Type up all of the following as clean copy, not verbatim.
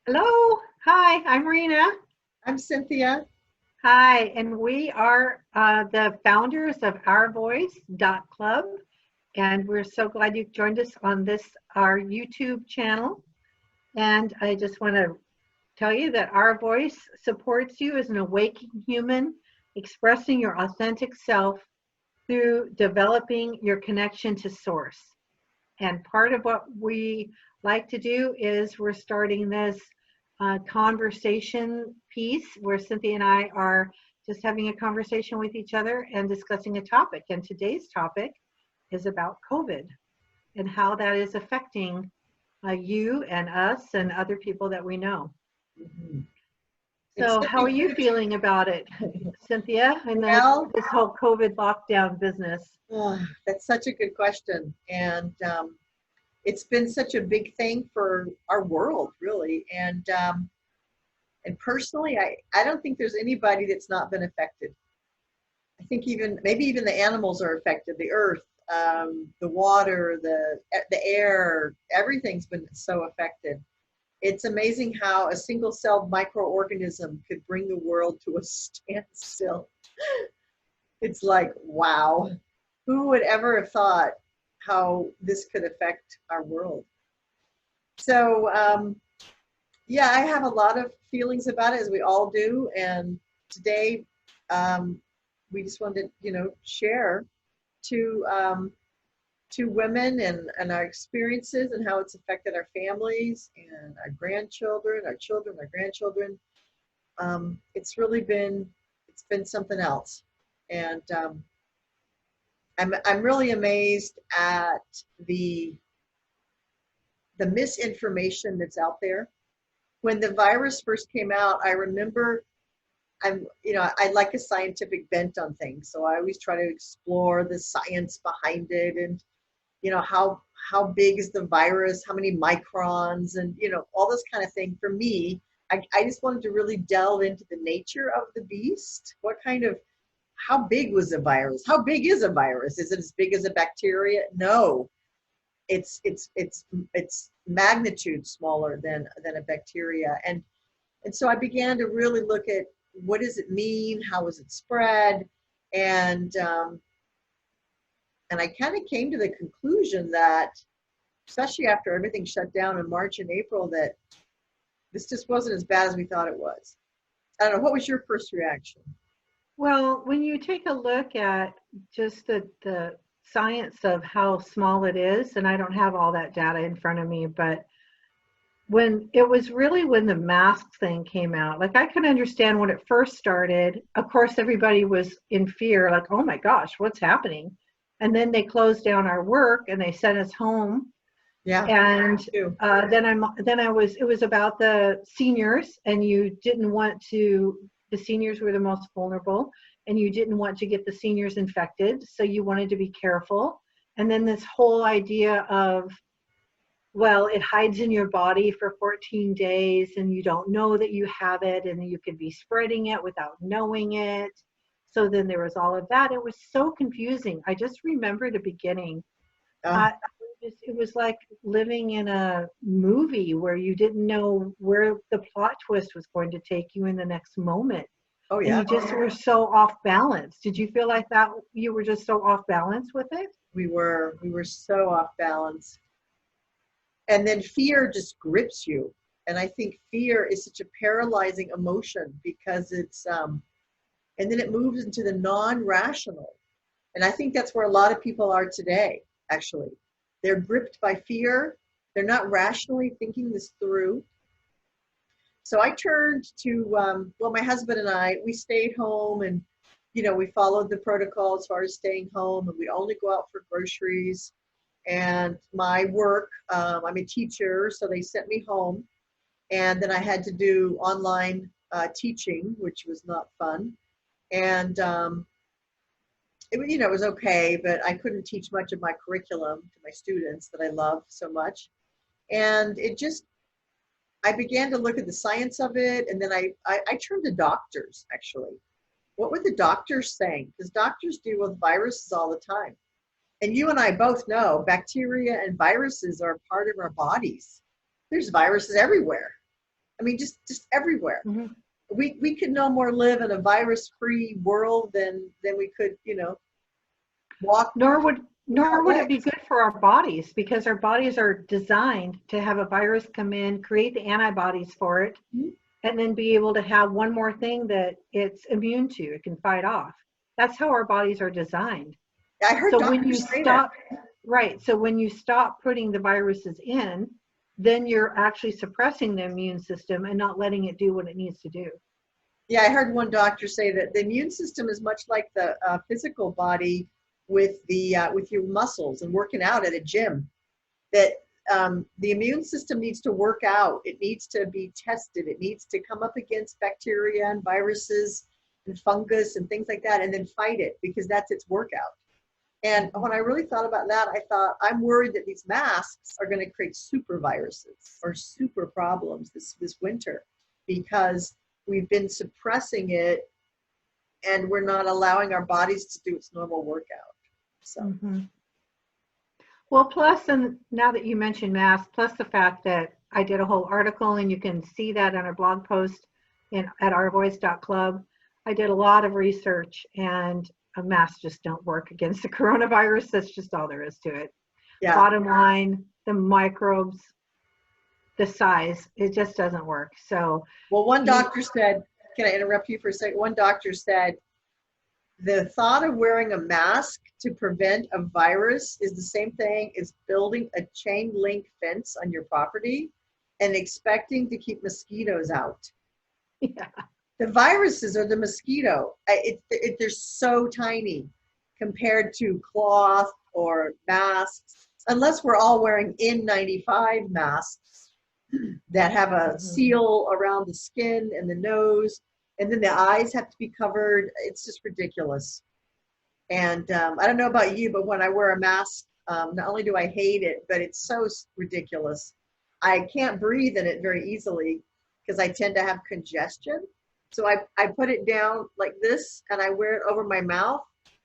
Hello. Hi, I'm Rena. I'm Cynthia. Hi, and we are the founders of Our Voice Club, and we're so glad you joined us on our YouTube channel. And I just want to tell you that Our Voice supports you as an awakening human, expressing your authentic self through developing your connection to Source. And part of what we like to do is we're starting this conversation piece where Cynthia and I are just having a conversation with each other and discussing a topic. And today's topic is about COVID and how that is affecting you and us and other people that we know. Mhm. It's So, such how a are you huge, feeling about it, Cynthia, and well, this whole COVID lockdown business? that's such a good question. And it's been such a big thing for our world, really. And personally, I don't think there's anybody that's not been affected. I think maybe even the animals are affected, the earth, the water, the air, everything's been so affected. It's amazing how a single-celled microorganism could bring the world to a standstill. It's like, wow, who would ever have thought how this could affect our world? So, yeah, I have a lot of feelings about it, as we all do. And today, um, we just wanted to, share to to women and our experiences and how it's affected our families and our grandchildren, our children, our grandchildren. It's been something else, and I'm really amazed at the the misinformation that's out there. When the virus first came out, I remember I like a scientific bent on things, so I always try to explore the science behind it and how big is the virus, how many microns, and all this kind of thing. For me, I just wanted to really delve into the nature of the beast. How big was a virus? How big is a virus? Is it as big as a bacteria? No, it's magnitude smaller than a bacteria. And so I began to really look at what does it mean, how was it spread, and and I kind of came to the conclusion that, especially after everything shut down in March and April, that this just wasn't as bad as we thought it was. I don't know. What was your first reaction? Well, when you take a look at just the science of how small it is, and I don't have all that data in front of me, but when the mask thing came out, like I can understand when it first started. Of course, everybody was in fear, like, oh my gosh, what's happening? And then they closed down our work and they sent us home. Yeah, And too. then I was it was about the seniors, and the seniors were the most vulnerable, and you didn't want to get the seniors infected, so you wanted to be careful. And then this whole idea of, well, it hides in your body for 14 days and you don't know that you have it, and you could be spreading it without knowing it. So then there was all of that. It was so confusing. I just remember the beginning. Uh, It was like living in a movie where you didn't know where the plot twist was going to take you in the next moment. oh And yeah, you just were so off balance. Did you feel like that you were just so off balance with it? we were so off balance, and then fear just grips you. And I think fear is such a paralyzing emotion because and then it moves into the non-rational. And I think that's where a lot of people are today, actually. They're gripped by fear. They're not rationally thinking this through. So I turned to, well, my husband and we stayed home, and, we followed the protocol as far as staying home, and we only go out for groceries. And my work, I'm a teacher, so they sent me home. And then I had to do online teaching, which was not fun. And it was okay, but I couldn't teach much of my curriculum to my students that I love so much. And I began to look at the science of it, and then I turned to doctors, actually. What were the doctors saying? Because doctors deal with viruses all the time. And you and I both know bacteria and viruses are part of our bodies. There's viruses everywhere. I mean, just everywhere. Hmm. We could no more live in a virus-free world than we could, walk Nor without would it be legs. good for our bodies, because our bodies are designed to have a virus come in, create the antibodies for it, Mhm. and then be able to have one more thing that it's immune to, it can fight off. That's how our bodies are designed. I heard So when you doctors say that. stop, right, so when you stop putting the viruses in, then you're actually suppressing the immune system and not letting it do what it needs to do. Yeah, I heard one doctor say that the immune system is much like the physical body with your muscles and working out at a gym. That the immune system needs to work out. It needs to be tested. It needs to come up against bacteria and viruses and fungus and things like that, and then fight it, because that's its workout. And when I really thought about that, I thought, I'm worried that these masks are going to create super viruses or super problems this winter, because we've been suppressing it and we're not allowing our bodies to do its normal workout. So, Hmm. Well, plus, and now that you mentioned masks, plus the fact that I did a whole article, and you can see that on our blog post at ourvoice.club. I did a lot of research, and masks just don't work against the coronavirus. That's just all there is to it. yeah. Bottom line, the microbes, the size, it just doesn't work. So, Well, one you, doctor said, can I interrupt you for a second? One doctor said, the thought of wearing a mask to prevent a virus is the same thing as building a chain link fence on your property and expecting to keep mosquitoes out. yeah, The viruses are the mosquito. They're so tiny compared to cloth or masks, unless we're all wearing N95 masks that have a mhm. seal around the skin and the nose, and then the eyes have to be covered. It's just ridiculous. And I don't know about you, but when I wear a mask, not only do I hate it, but it's so ridiculous. I can't breathe in it very easily because I tend to have congestion. So I put it down like this and I wear it over my mouth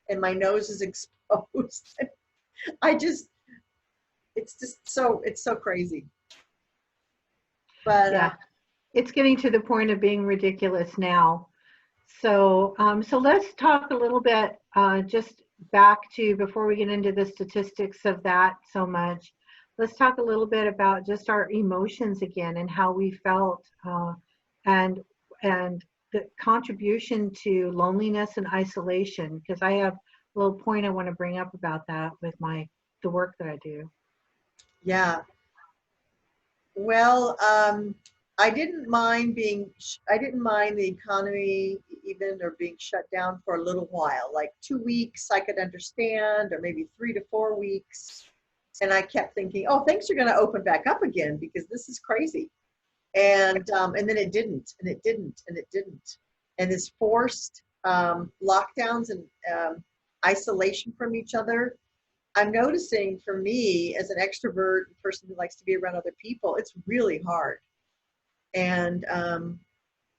and my nose is exposed. I just, it's so crazy. But Yeah, it's getting to the point of being ridiculous now. So let's talk a little bit, just back to, before we get into the statistics of that so much, let's talk a little bit about just our emotions again and how we felt, and and the contribution to loneliness and isolation. Because I have a little point I want to bring up about that with the work that I do. yeah, well, I didn't mind the economy even or being shut down for a little while, like 2 weeks I could understand, or maybe 3 to 4 weeks. And I kept thinking, oh, things are going to open back up again because this is crazy. And then it didn't, and it didn't, and it didn't. And this forced lockdowns and isolation from each other, I'm noticing for me as an extrovert person who likes to be around other people, it's really hard. And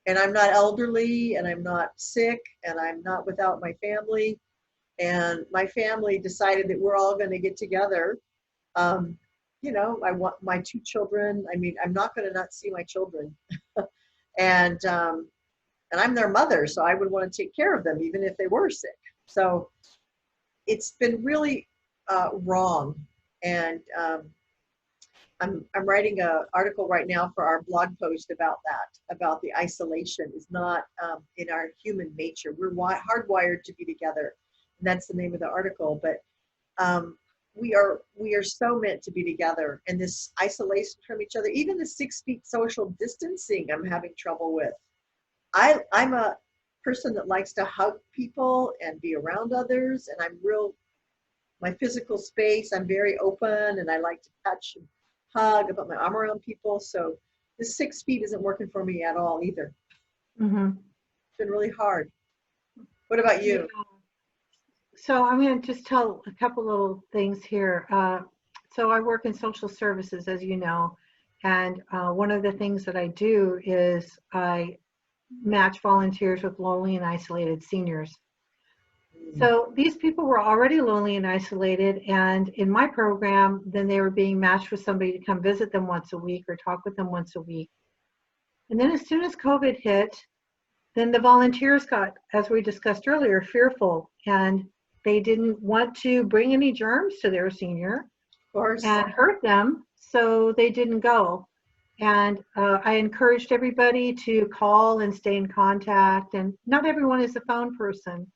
and I'm not elderly, and I'm not sick, and I'm not without my family. And my family decided that we're all going to get together. Um, I want my two children. I mean, I'm not going to not see my children, and and I'm their mother, so I would want to take care of them even if they were sick. So it's been really wrong, and I'm writing an article right now for our blog post about that, about the isolation is not in our human nature. We're hardwired to be together, and that's the name of the article. But um, we are so meant to be together, and this isolation from each other, even the 6 feet social distancing, I'm having trouble with. I'm a person that likes to hug people and be around others, and my physical space, I'm very open, and I like to touch and hug, and put my arm around people. So this 6 feet isn't working for me at all either. Hmm. It's been really hard. What about Yeah. you? So I'm going to just tell a couple little things here. So I work in social services, as you know, and one of the things that I do is I match volunteers with lonely and isolated seniors. So these people were already lonely and isolated, and in my program, then they were being matched with somebody to come visit them once a week or talk with them once a week. And then as soon as COVID hit, then the volunteers got, as we discussed earlier, fearful, and they didn't want to bring any germs to their senior Of course. and hurt them, so they didn't go. And I encouraged everybody to call and stay in contact, and not everyone is a phone person.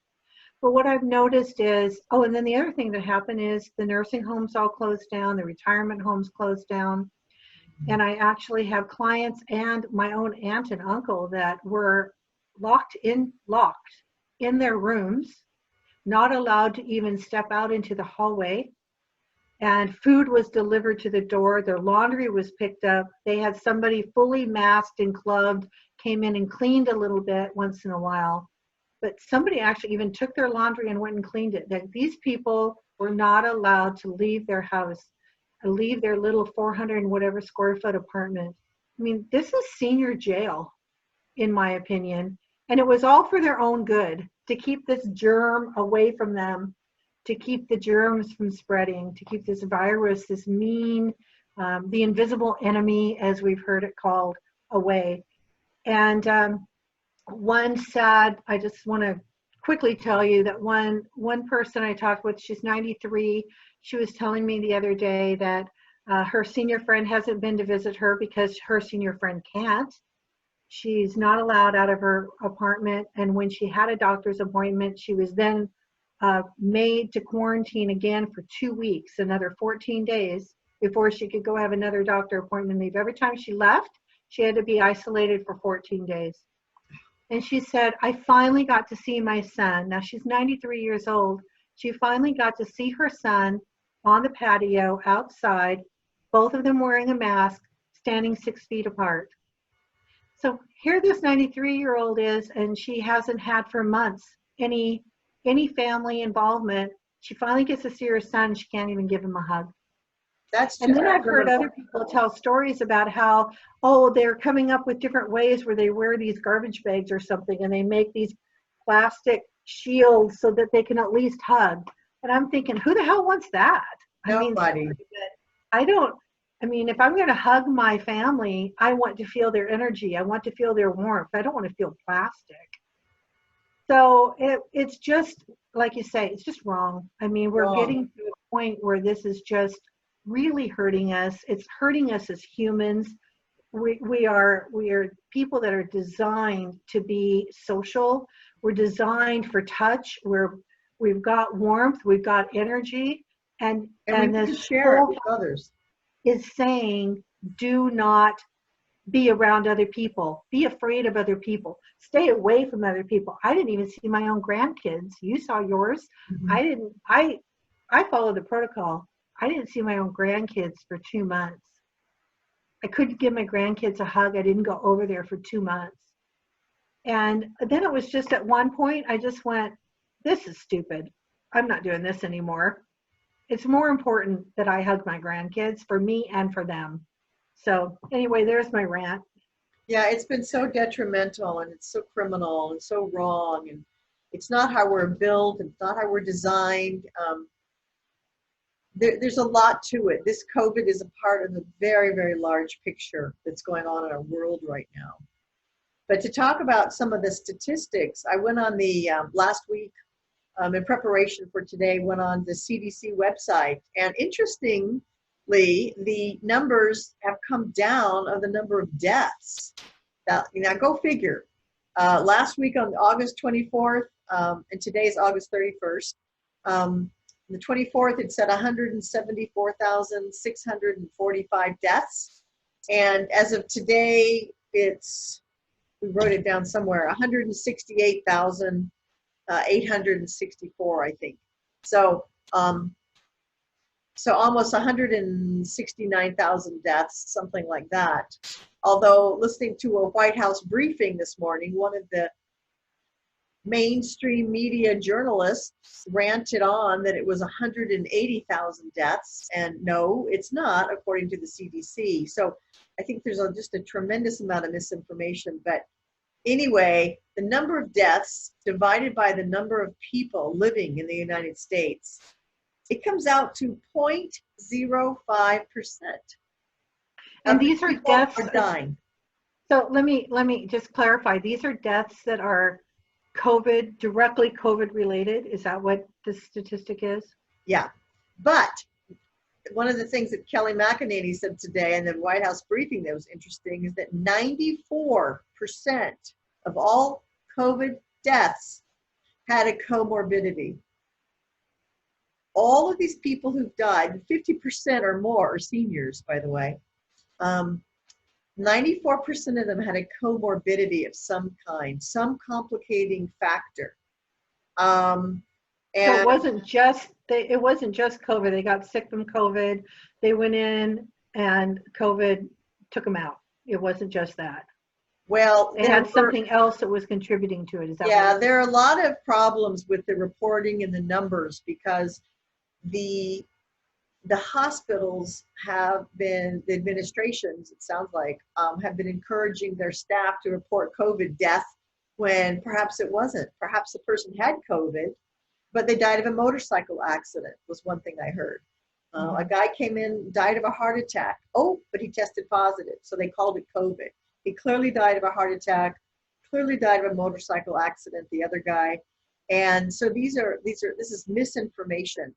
But what I've noticed is, oh, and then the other thing that happened is the nursing homes all closed down, the retirement homes closed down. And I actually have clients and my own aunt and uncle that were locked in their rooms, not allowed to even step out into the hallway. And food was delivered to the door. Their laundry was picked up. They had somebody fully masked and gloved, came in and cleaned a little bit once in a while. But somebody actually even took their laundry and went and cleaned it. That these people were not allowed to leave their house, leave their little 400 and whatever square foot apartment. I mean, this is senior jail, in my opinion. And it was all for their own good, to keep this germ away from them, to keep the germs from spreading, to keep this virus, this mean, the invisible enemy, as we've heard it called, away. And I just want to quickly tell you that one person I talked with, she's 93. She was telling me the other day that her senior friend hasn't been to visit her because her senior friend can't. She's not allowed out of her apartment. And when she had a doctor's appointment, she was then made to quarantine again for 2 weeks, another 14 days before she could go have another doctor appointment leave. Every time she left, she had to be isolated for 14 days. And she said, I finally got to see my son. Now she's 93 years old. She finally got to see her son on the patio outside, both of them wearing a mask, standing 6 feet apart. So here this 93-year-old is, and she hasn't had for months any family involvement. She finally gets to see her son. She can't even give him a hug. And then I've heard other people tell stories about how, oh, they're coming up with different ways where they wear these garbage bags or something, and they make these plastic shields so that they can at least hug. And I'm thinking, who the hell wants that? Nobody. I mean, if I'm going to hug my family, I want to feel their energy. I want to feel their warmth. I don't want to feel plastic. So it's just, like you say, it's just wrong. I mean, we're getting to a point where this is just really hurting us. It's hurting us as humans. We are people that are designed to be social. We're designed for touch. We've got warmth. We've got energy, and this share it with others. Is saying, do not be around other people. Be afraid of other people. Stay away from other people. I didn't even see my own grandkids. You saw yours. Mm-hmm. I followed the protocol. I didn't see my own grandkids for 2 months. I couldn't give my grandkids a hug. I didn't go over there for 2 months. And then it was just at one point, I just went, this is stupid. I'm not doing this anymore. It's more important that I hug my grandkids, for me and for them. So anyway, there's my rant. Yeah, it's been so detrimental, and it's so criminal and so wrong, and it's not how we're built, it's not how we're designed. There's a lot to it. This COVID is a part of a very, very large picture that's going on in our world right now. But to talk about some of the statistics, I went on the last week in preparation for today, went on the CDC website, and interestingly, the numbers have come down of the number of deaths. Now go figure. Last week on August 24th, and today is August 31st, the 24th, it said 174,645 deaths. And as of today, we wrote it down somewhere, 168,864, I think. So almost 169,000 deaths, something like that. Although listening to a White House briefing this morning, one of the mainstream media journalists ranted on that it was 180,000 deaths, and no, it's not, according to the CDC. So I think there's just a tremendous amount of misinformation. But anyway, the number of deaths divided by the number of people living in the United States, it comes out to 0.05%. And these are deaths are dying. So let me just clarify. These are deaths that are COVID, directly COVID related. Is that what the statistic is? Yeah. But one of the things that Kelly McEnany said today in the White House briefing that was interesting is that 94% of all COVID deaths had a comorbidity. All of these people who've died, 50% or more are seniors, by the way. 94% of them had a comorbidity of some kind, some complicating factor. So it wasn't just COVID. They got sick from COVID. They went in and COVID took them out. It wasn't just that. Well, They had something else that was contributing to it. Is that yeah, there are a lot of problems with the reporting and the numbers because the hospitals have been, the administrations, it sounds like, have been encouraging their staff to report COVID death when perhaps it wasn't. Perhaps the person had COVID, but they died of a motorcycle accident, was one thing I heard. A guy came in, died of a heart attack. Oh, but he tested positive, so they called it COVID. He clearly died of a heart attack, clearly died of a motorcycle accident, the other guy. And so this is misinformation.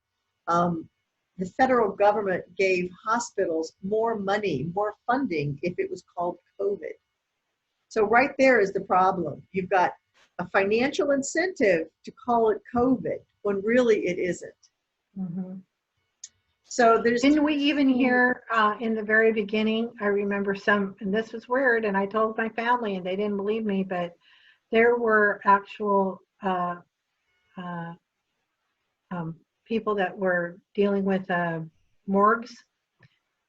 The federal government gave hospitals more money, more funding if it was called COVID. So right there is the problem. You've got a financial incentive to call it COVID when really it isn't. Mm-hmm. So didn't we even hear in the very beginning, I remember and this was weird, and I told my family and they didn't believe me, but there were actual people that were dealing with morgues.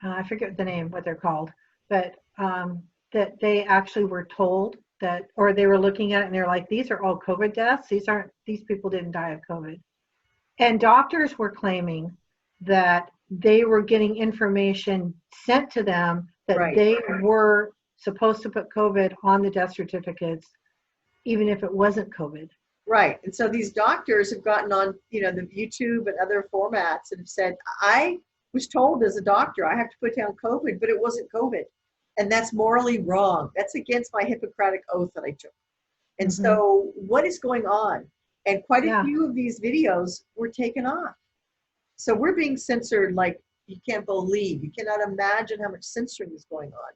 I forget the name, what they're called, but that they actually were told that, or they were looking at it and they're like, these are all COVID deaths. These people didn't die of COVID. And doctors were claiming that they were getting information sent to them that they were supposed to put COVID on the death certificates, even if it wasn't COVID. Right. And so these doctors have gotten on, the YouTube and other formats and have said, I was told as a doctor, I have to put down COVID, but it wasn't COVID. And that's morally wrong. That's against my Hippocratic oath that I took. And so what is going on? And quite a few of these videos were taken off. So we're being censored like you can't believe. You cannot imagine how much censoring is going on.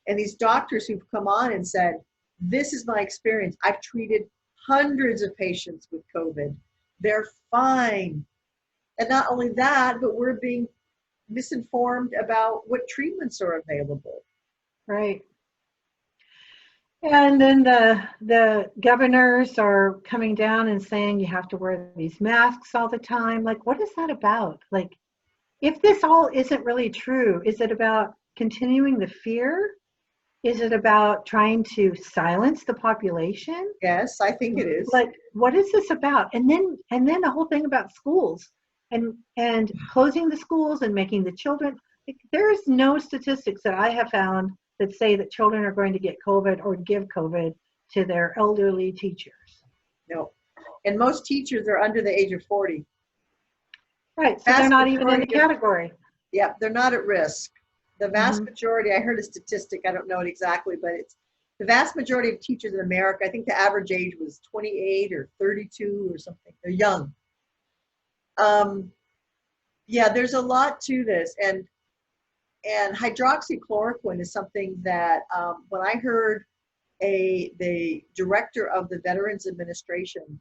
And these doctors who've come on and said, this is my experience. I've treated hundreds of patients with COVID. They're fine. And not only that, but we're being misinformed about what treatments are available. Right. And then the governors are coming down and saying you have to wear these masks all the time. Like, what is that about? Like, if this all isn't really true, is it about continuing the fear? Is it about trying to silence the population? Yes, I think it is. Like, what is this about? And then the whole thing about schools and closing the schools and making the children. Like, there is no statistics that I have found that say that children are going to get COVID or give COVID to their elderly teachers. No. And most teachers are under the age of 40. Right, so they're not even in the category. Yeah, they're not at risk. The vast majority, I heard a statistic, I don't know it exactly, but it's the vast majority of teachers in America, I think the average age was 28 or 32 or something. They're young. Yeah, there's a lot to this. And hydroxychloroquine is something that when I heard the director of the Veterans Administration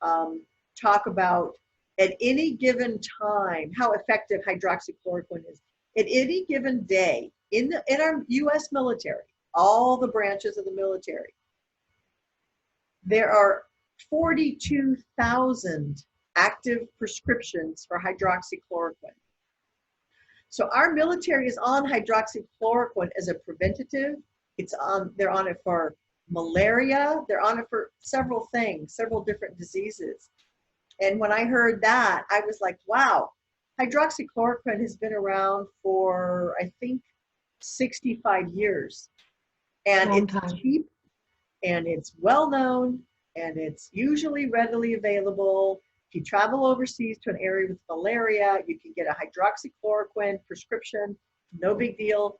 talk about at any given time how effective hydroxychloroquine is, at any given day in our U.S. military, all the branches of the military, there are 42,000 active prescriptions for hydroxychloroquine. So our military is on hydroxychloroquine as a preventative. They're on it for malaria. They're on it for several things, several different diseases. And when I heard that, I was like, wow, hydroxychloroquine has been around for, I think, 65 years. And it's cheap, and it's well known, and it's usually readily available. If you travel overseas to an area with malaria, you can get a hydroxychloroquine prescription, no big deal.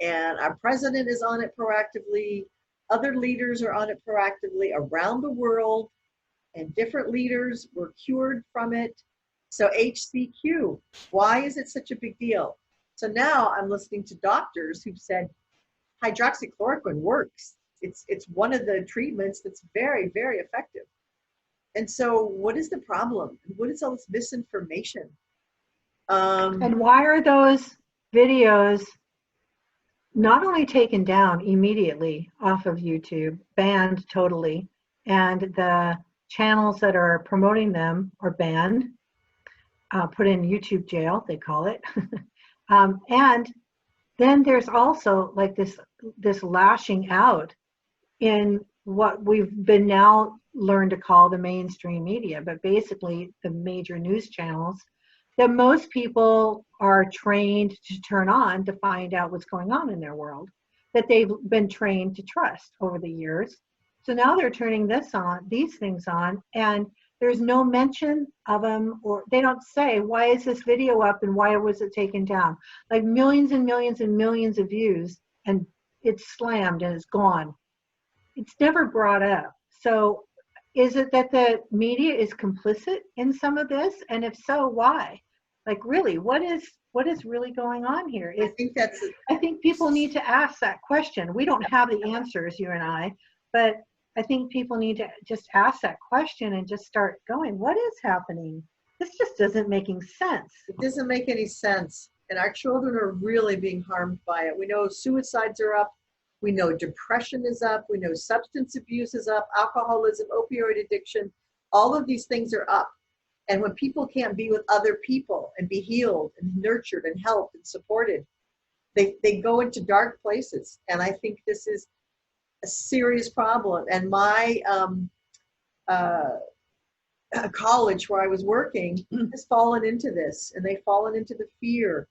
and our president is on it proactively. Other leaders are on it proactively around the world, and different leaders were cured from it. So HCQ, why is it such a big deal? So now I'm listening to doctors who've said hydroxychloroquine works. It's one of the treatments that's very, very effective. And so what is the problem? What is all this misinformation? And why are those videos not only taken down immediately off of YouTube, banned totally, and the channels that are promoting them are banned, put in YouTube jail, they call it. And then there's also like this lashing out in what we've been now learned to call the mainstream media, but basically the major news channels that most people are trained to turn on to find out what's going on in their world, that they've been trained to trust over the years. So now they're turning these things on, and there's no mention of them, or they don't say, why is this video up and why was it taken down? Like millions and millions and millions of views, and it's slammed and it's gone. It's never brought up. So is it that the media is complicit in some of this? And if so, why? Like, really, what is really going on here? I think people need to ask that question. We don't have the answers, you and I, but I think people need to just ask that question and just start going, what is happening? This just doesn't making sense. It doesn't make any sense. And our children are really being harmed by it. We know suicides are up. We know depression is up. We know substance abuse is up, alcoholism, opioid addiction. All of these things are up. And when people can't be with other people and be healed and nurtured and helped and supported, they go into dark places. And I think this is a serious problem. And my college where I was working has fallen into this, and they've fallen into the fear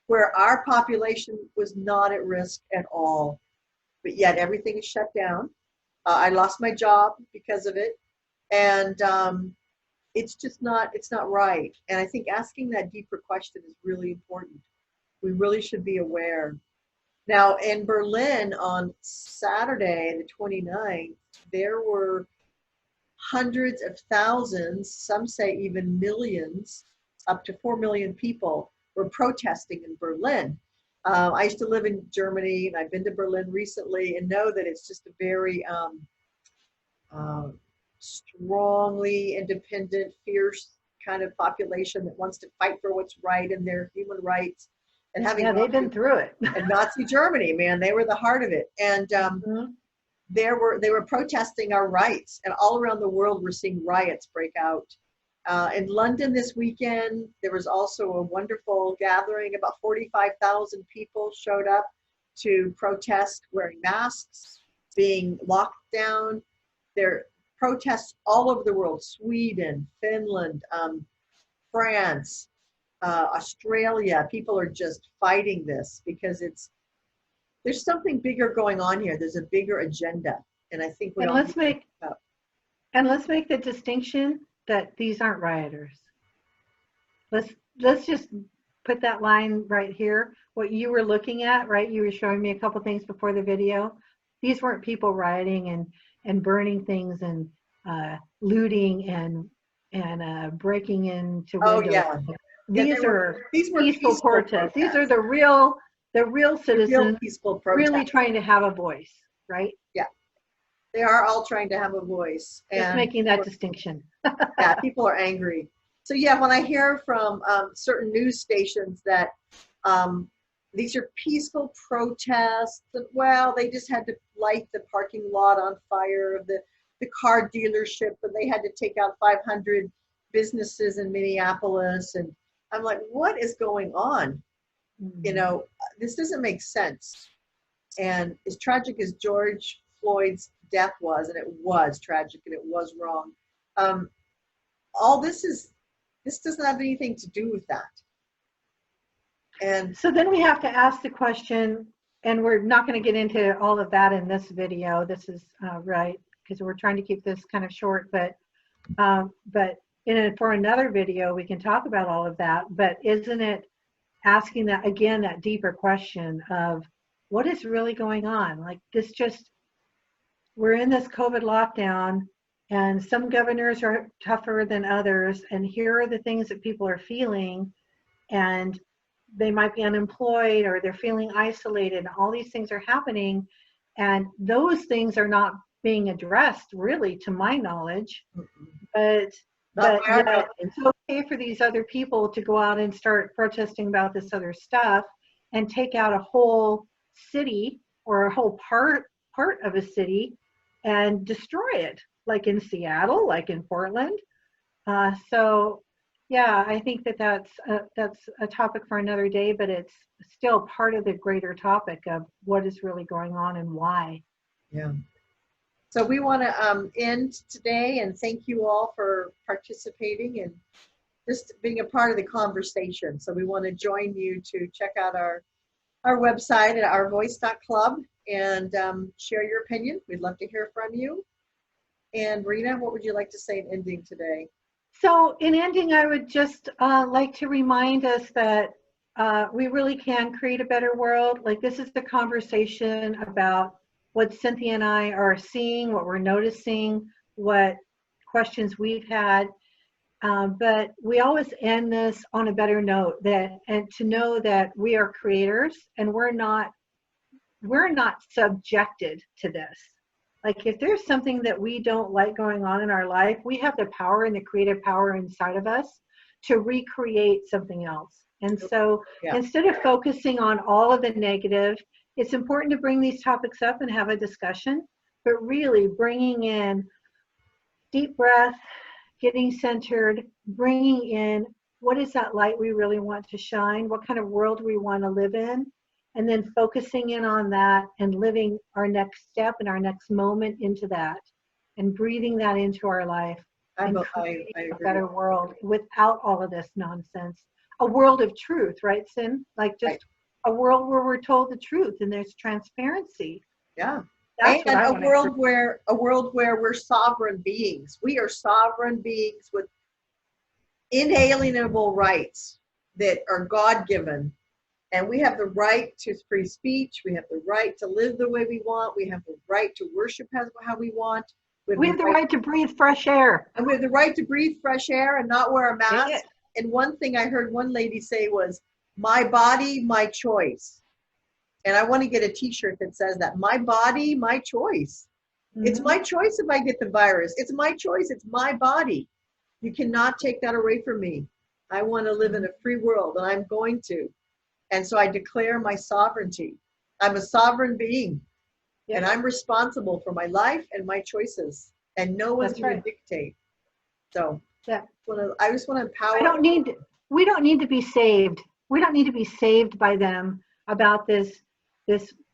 where our population was not at risk at all. But yet everything is shut down. I lost my job because of it. And it's just not right. And I think asking that deeper question is really important. We really should be aware. Now, in Berlin on Saturday, the 29th, there were hundreds of thousands, some say even millions, up to 4 million people were protesting in Berlin. I used to live in Germany, and I've been to Berlin recently and know that it's just a very strongly independent, fierce kind of population that wants to fight for what's right and their human rights. And they've been through it. And Nazi Germany, man, they were the heart of it. And they were protesting our rights, and all around the world we're seeing riots break out. In London this weekend, there was also a wonderful gathering. About 45,000 people showed up to protest wearing masks, being locked down. There are protests all over the world: Sweden, Finland, France, Australia. People are just fighting this because there's something bigger going on here. There's a bigger agenda, and I think let's make the distinction that these aren't rioters. Let's just put that line right here. What you were looking at, right? You were showing me a couple things before the video. These weren't people rioting and burning things and looting and breaking into windows. Oh yeah. These were peaceful protests. These are the real citizens really trying to have a voice, right? Yeah. They are all trying to have a voice. Just making that distinction. Yeah, people are angry. So yeah, when I hear from certain news stations that these are peaceful protests, and well, they just had to light the parking lot on fire of the car dealership, and they had to take out 500 businesses in Minneapolis, and I'm like, what is going on? You know, this doesn't make sense. And as tragic as George Floyd's death was, and it was tragic and it was wrong, all this doesn't have anything to do with that. And so then we have to ask the question, and we're not going to get into all of that in this video. This is right, because we're trying to keep this kind of short, but for another video we can talk about all of that. But isn't it asking that again, that deeper question of what is really going on? Like this just, we're in this COVID lockdown and some governors are tougher than others. And here are the things that people are feeling, and they might be unemployed or they're feeling isolated. All these things are happening. And those things are not being addressed really, to my knowledge, but yet it's okay for these other people to go out and start protesting about this other stuff and take out a whole city or a whole part of a city and destroy it, like in Seattle, like in Portland. So yeah, I think that's a topic for another day, but it's still part of the greater topic of what is really going on and why. Yeah. So we want to end today and thank you all for participating and just being a part of the conversation. So we want to join you to check out our website at ourvoice.club and share your opinion. We'd love to hear from you. And Rena, what would you like to say in ending today? So in ending, I would just like to remind us that we really can create a better world. Like, this is the conversation about what Cynthia and I are seeing, what we're noticing, what questions we've had. But we always end this on a better note, and to know that we are creators and we're not subjected to this. Like, if there's something that we don't like going on in our life, we have the power and the creative power inside of us to recreate something else. And so instead of focusing on all of the negative, it's important to bring these topics up and have a discussion, but really bringing in deep breath, getting centered, bringing in what is that light we really want to shine, what kind of world we want to live in, and then focusing in on that and living our next step and our next moment into that and breathing that into our life and creating a better world without all of this nonsense. A world of truth, right, Cyn? Like, just a world where we're told the truth and there's transparency. Yeah. That's and a world where we're sovereign beings. We are sovereign beings with inalienable rights that are God-given. And we have the right to free speech. We have the right to live the way we want. We have the right to worship how we want. We have the right to breathe fresh air. And we have the right to breathe fresh air and not wear a mask. And one thing I heard one lady say was, "My body, my choice." And I want to get a t-shirt that says that. My body, my choice. Mm-hmm. It's my choice if I get the virus. It's my choice. It's my body. You cannot take that away from me. I want to live in a free world, and I'm going to. And so I declare my sovereignty. I'm a sovereign being, and I'm responsible for my life and my choices, and no one's going to dictate. So I just want to empower. We don't need to be saved. We don't need to be saved by them about this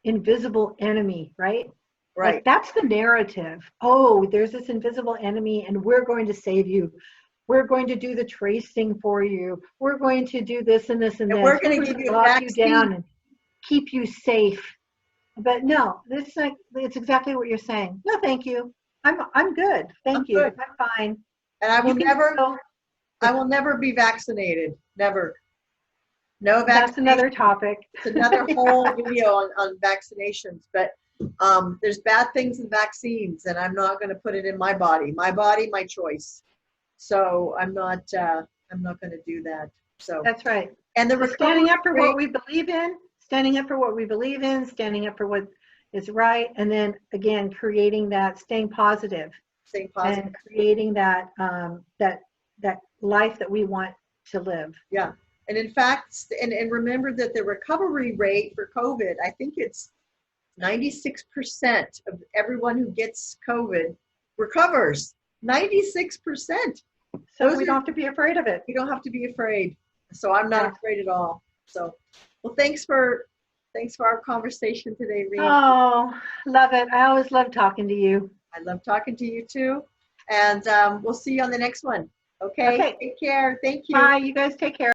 invisible enemy, right? Right. Like, that's the narrative. Oh, there's this invisible enemy, and we're going to save you. We're going to do the tracing for you. We're going to do this and this and this. We're going to give you a vaccine. You down and keep you safe. But no, it's exactly what you're saying. No, thank you. I'm good. Thank you. Good. I'm fine. And I will never be vaccinated. Never. No vaccine. That's another topic. It's another whole video on vaccinations. But there's bad things in vaccines, and I'm not going to put it in my body. My body, my choice. So I'm not going to do that. So that's right. And standing up for what we believe in, standing up for what we believe in, standing up for what is right, and then again creating that, staying positive, and creating that that life that we want to live. Yeah. And in fact, and remember that the recovery rate for COVID, I think it's 96% of everyone who gets COVID recovers. 96%. So we don't have to be afraid of it. We don't have to be afraid. So I'm not afraid at all. So, well, thanks for our conversation today, Rena. Oh, love it. I always love talking to you. I love talking to you too. And we'll see you on the next one. Okay. Take care. Thank you. Bye. You guys take care.